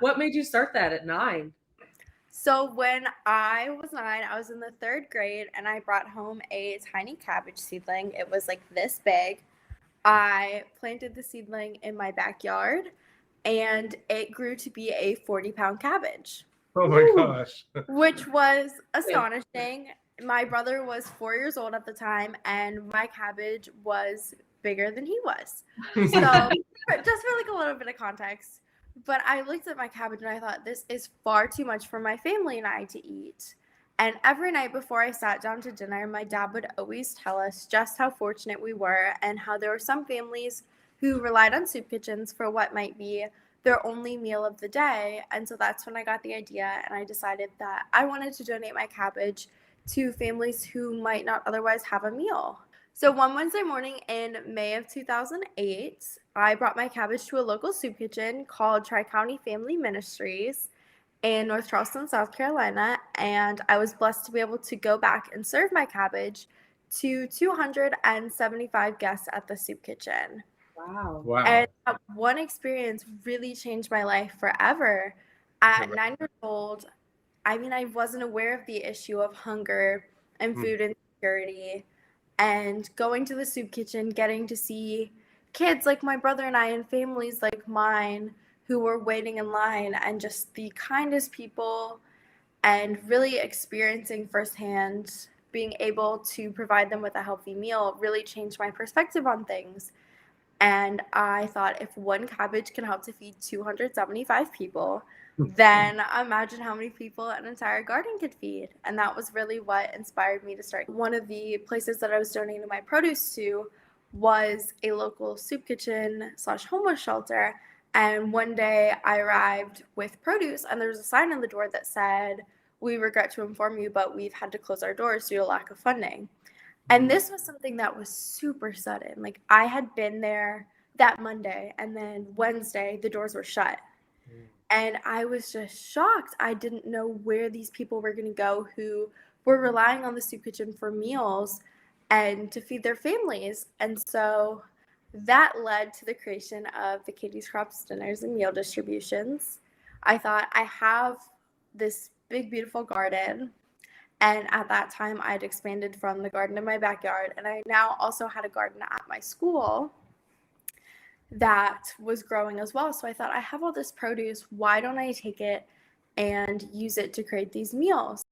What made you start that at 9? So when I was 9, I was in the 3rd grade, and I brought home a tiny cabbage seedling. It was like this big. I planted the seedling in my backyard, and it grew to be a 40-pound cabbage, Oh my Woo! gosh. which was Big. astonishing. My brother was 4 years old at the time, and my cabbage was bigger than he was. So, just for like a little bit of context, but I looked at my cabbage and I thought, this is far too much for my family and I to eat. And every night before I sat down to dinner, my dad would always tell us just how fortunate we were and how there were some families who relied on soup kitchens for what might be their only meal of the day. And so that's when I got the idea, and I decided that I wanted to donate my cabbage to families who might not otherwise have a meal. So one Wednesday morning in May of 2008, I brought my cabbage to a local soup kitchen called Tri-County Family Ministries in North Charleston, South Carolina, and I was blessed to be able to go back and serve my cabbage to 275 guests at the soup kitchen. Wow. Wow. And that one experience really changed my life forever. At 9 years old, I mean, I wasn't aware of the issue of hunger and food insecurity. And going to the soup kitchen, getting to see kids like my brother and I, and families like mine who were waiting in line, and just the kindest people, and really experiencing firsthand being able to provide them with a healthy meal really changed my perspective on things. And I thought, if one cabbage can help to feed 275 people, then imagine how many people an entire garden could feed. And that was really what inspired me to start. One of the places that I was donating my produce to was a local soup kitchen / homeless shelter. And one day I arrived with produce, and there was a sign on the door that said, "We regret to inform you, but we've had to close our doors due to lack of funding." And this was something that was super sudden. Like, I had been there that Monday, and then Wednesday the doors were shut. And I was just shocked. I didn't know where these people were going to go who were relying on the soup kitchen for meals and to feed their families. And so that led to the creation of the Katie's Krops dinners and meal distributions. I thought, I have this big, beautiful garden. And at that time, I'd expanded from the garden in my backyard, and I now also had a garden at my school that was growing as well. So I thought, I have all this produce. Why don't I take it and use it to create these meals?